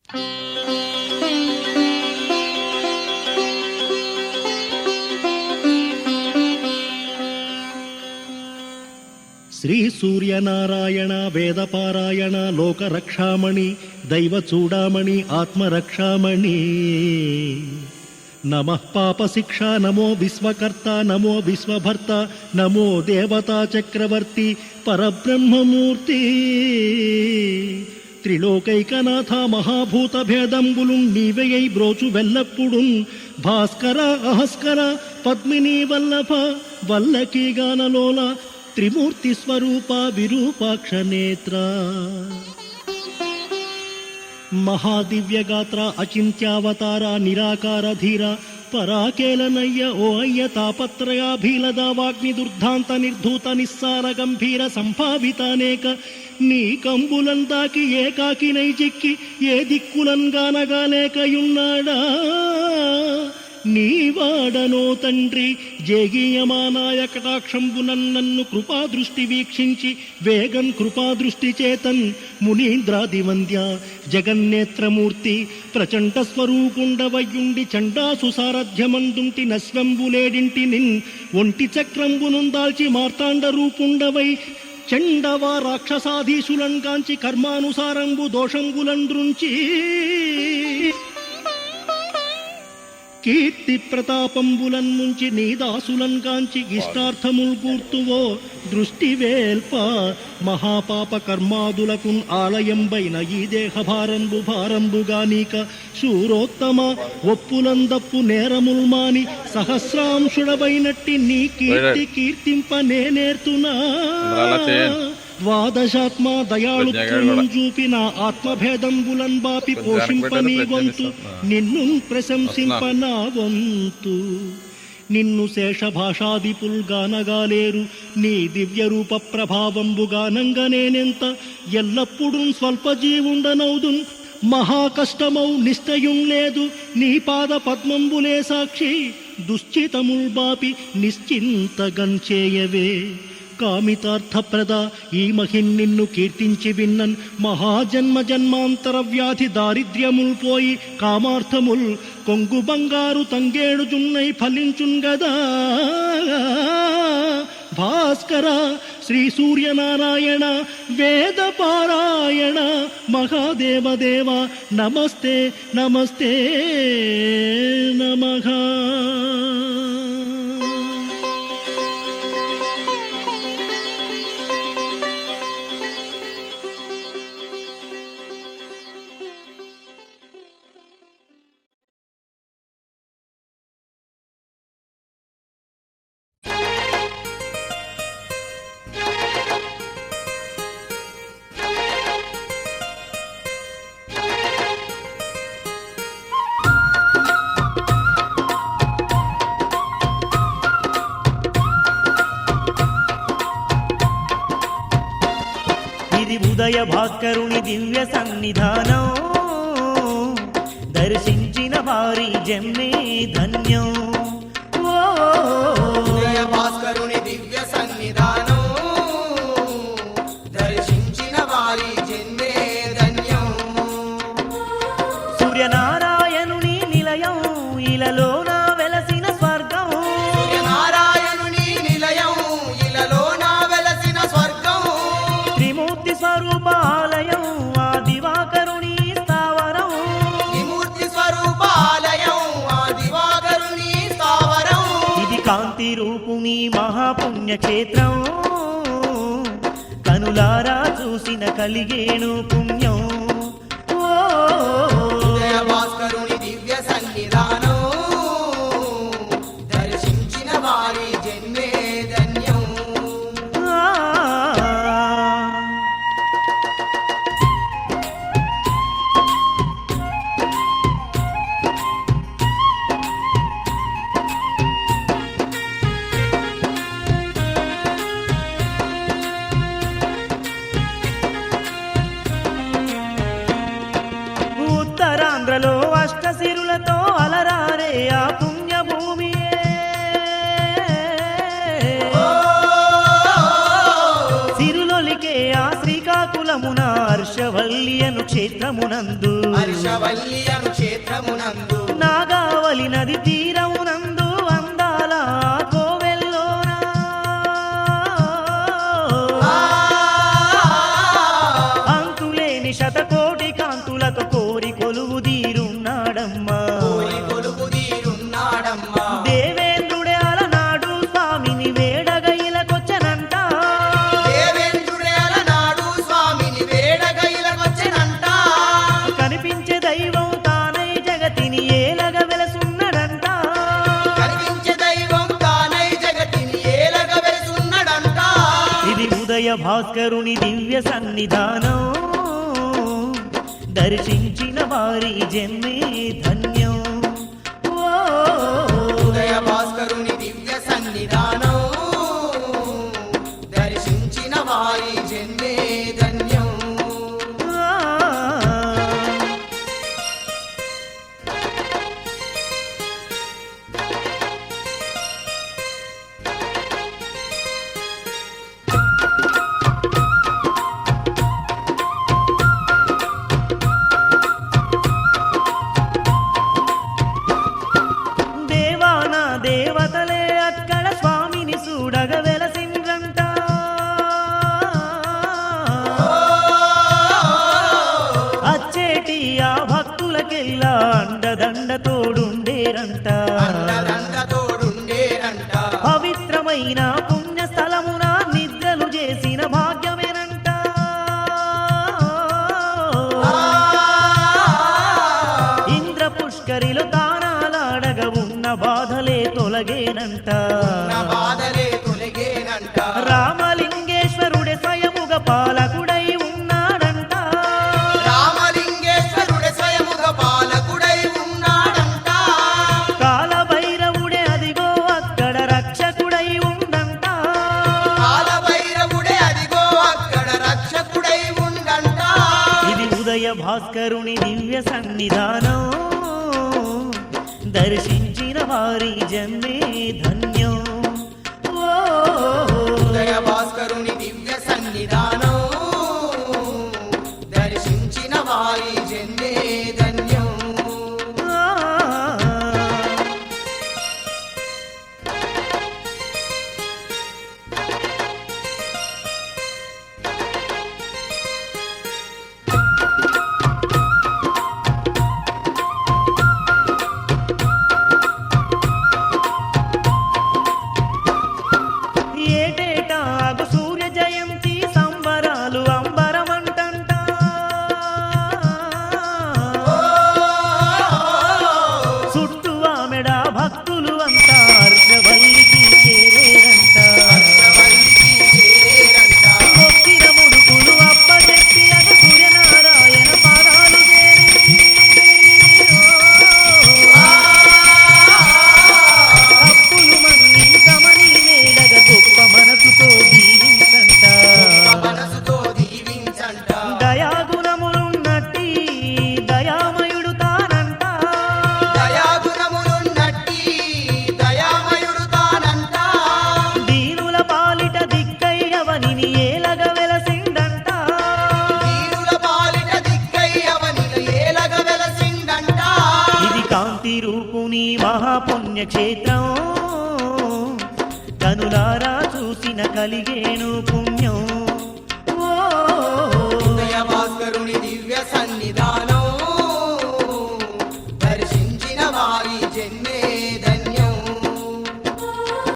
శ్రీ సూర్యనారాయణ వేదపారాయణ లోకరక్షామణి దైవచూడామణి ఆత్మరక్షామణి నమః పాపశిక్ష నమో విశ్వకర్త నమో విశ్వభర్త నమో దేవతా చక్రవర్తి పరబ్రహ్మమూర్తి త్రిలోకైకనాథ మహాభూత భేదంబులు నీవెయై బ్రోచు వెల్లప్పుడున్ భాస్కర అహస్కర పద్మిని వల్లభ వల్లకీ గానలోల త్రిమూర్తి స్వరూప విరూపాక్ష నేత్ర మహాదివ్యగాత్ర అచింత్యావతార నిరాకార ధీర పరాకేలనయ్య ఓ అయ్య తాపత్రయాభీలద వాగ్ని దుర్ధాంత నిర్ధూత నిస్సార గంభీర సంభావితానేక నీ కంబులం దాకి ఏకాకి నైజిక్కి ఏ దిక్కులం గానగాలేకయున్నాడా నీవాడనో తండ్రి జేగీయమానాయ కటాక్షంబునన్ నన్ను కృపాదృష్టి వీక్షించి వేగన్ కృపాదృష్టి చేతన్ మునీంద్రాదివంద్య జగన్నేత్రమూర్తి ప్రచండ స్వరూపుండవయ్యుండి చండాసు సారథ్యమందుంటి నశ్వంబులేడింటి నిన్ ఒంటి చక్రంబునుందాల్చి మార్తాండ రూపుండవై చండవా రాక్షసాధీశులన్ కాంచి కర్మానుసారంబు దోషంబులంద్రుంచి కీర్తి ప్రతాపంబులన్ నుంచి నీదాసులన్ కాంచి ఇష్టార్థముల్ కూర్తువో దృష్టి వేల్ప మహాపాప కర్మాదులకున్ ఆలయంబైన ఈ దేహభారంబు భారంబుగా నీక శూరోత్తమ ఒప్పులందప్పు నేరముల్ మాని సహస్రాంశుడవైనట్టి నీ కీర్తి కీర్తింప నేనేర్తునా ద్వాదశాత్మ దయాళుత్వం చూపిన ఆత్మభేదంబులన్ బాపి పోషింప నీ వంతు నిన్ను ప్రశంసింప నా వంతు నిన్ను శేషభాషాదిపుల్ గానగాలేరు నీ దివ్య రూప ప్రభావంబుగానంగా నేనెంత ఎల్లప్పుడూ స్వల్పజీవుండనౌదున్ మహాకష్టమౌ నిశ్చయం లేదు నీ పాద పద్మంబులే సాక్షి దుశ్చితముల్ బాపి నిశ్చింతగంచేయవే కామితార్థప్రద ఈ మహిన్ నిన్ను కీర్తించి విన్నన్ మహాజన్మ జన్మాంతర వ్యాధి దారిద్ర్యముల్ పోయి కామార్థముల్ కొంగు బంగారు తంగేడు జున్నై ఫలించున్ గదా భాస్కర శ్రీ సూర్యనారాయణ వేదపారాయణ మహాదేవదేవ నమస్తే నమస్తే నమః. ఉదయ భాస్కరుని దివ్య సన్నిధానం దర్శించిన వారి జన్మే ధన్యం. ఉదయ భాస్కరుని దివ్య సన్నిధానం దర్శించిన వారి జన్మే ధన్యం. సూర్యనారాయణుని నిలయం ఇలలోన వెలసిన స్వర్గం. సూర్యనారాయణుని నిలయం ఇలలోన వెలసిన స్వర్గం. త్రిమూర్తి స్వరూపాలయం ఆ దివాకరుని స్థావరం. త్రిమూర్తి స్వరూపాలయం ఆ దివాకరుని స్థావరం. ఇది కాంతి రూపుని మహాపుణ్యక్షేత్రం. కనులారా చూసిన కలిగేను పుణ్యం. ఉదయ భాస్కరుని దివ్య సన్నిధానం దర్శించిన వారి జన్మే ధన్యం. ఉత్తరాంధ్రలో అష్టసిరులతో అలరారే ఆ పుణ్యభూమియే. సిరులొలికే ఆ శ్రీకాకుళమున హర్ష హర్షవల్లి అను క్షేత్రమునందు హర్షవల్లి అను క్షేత్రమునందు నాగావళి నది తీరమునందు అందాల కోవెల్లోన అంతులేని శతకోటి కాంతులతో కోరి కొలువు తీరున్నాడమ్మా కోరి కొలువు తీరున్నాడమ్మా దేవేంద్రుడే అలనాడు స్వామిని వేడగైలకొచ్చనంట దేవేంద్రుడే అలనాడు స్వామిని వేడగైలకొచ్చెనంట కనిపించే దైవం తానై జగతిని ఏలగ వెలసున్నడంట కనిపించే దైవం తానై జగతిని ఏలగ వెలుసున్నడంట ఇది ఉదయ భాస్కరుని దివ్య సన్నిధానం దర్శించిన వారి జన్మే ధన్యం ఓ ఉదయ భాస్కరుని దివ్య సన్నిధానం దర్శించిన వారి జన్మే ధన్యం ఆ. దేవానా దేవతలే అక్కడ స్వామిని చూడగ వెలసిండ్రంట అచ్చేటి ఆ భక్తులకెల్లా అండదండ తోడుండేరంట అండదండ తోడుండేనంట పవిత్రమైన పుణ్యస్థలమున నిద్రలు చేసిన భాగ్యమేనంట ఇంద్ర పుష్కరిలో తానాలాడగ ఉన్న బాధలే తొలగేనంట నా బాధలే తొలగేనంట రామలింగేశ్వరుడే స్వయముగా పాలకుడై ఉన్నాడంట రామలింగేశ్వరుడే స్వయముగా పాలకుడై ఉన్నాడంట కాలభైరవుడే అదిగో అక్కడ రక్షకుడై ఉండంట కాలభైరవుడే అదిగో అక్కడ రక్షకుడై ఉండంట ఇది ఉదయ భాస్కరుని దివ్య సన్నిధానం దర్శించిన వారి జన్మే ధన్యం ఓ ఉదయ భాస్కరుని దివ్య సన్నిధానం దర్శించిన వారి జన్మే ధన్యం ఆ. ఏటేటా ఆగు సూర్య జయంతి సంబరాలు అంబరమంటంట చుట్టూ ఆమెడ భక్తులు అంతా హర్షవల్లికి చేరేరంట మొక్కిన ముడుకులు అప్పచెప్పి అగ సూర్యనారాయణ పాదాలు చేరి తప్పులు మన్నించమని వేడగ గొప్ప మనసుతో దీవించంట మనసుతో దీవించంట దయాగుణములున్నట్టి దయామయుడు తానంట దయాగుణములున్నట్టి దయామయుడు తానంట దీనుల పాలిట దిక్కయ్యవనిని ఏలగ వెలసిండంట దీనుల పాలిట దిక్కయ్యవని ఏలగ వెలసిండంట ఇది కాంతి రూపుని మహాపుణ్యక్షేత్రం కనులారా చూసిన కలిగేను పుణ్యం ఓ ఉదయ భాస్కరుని దివ్య సన్నిధానం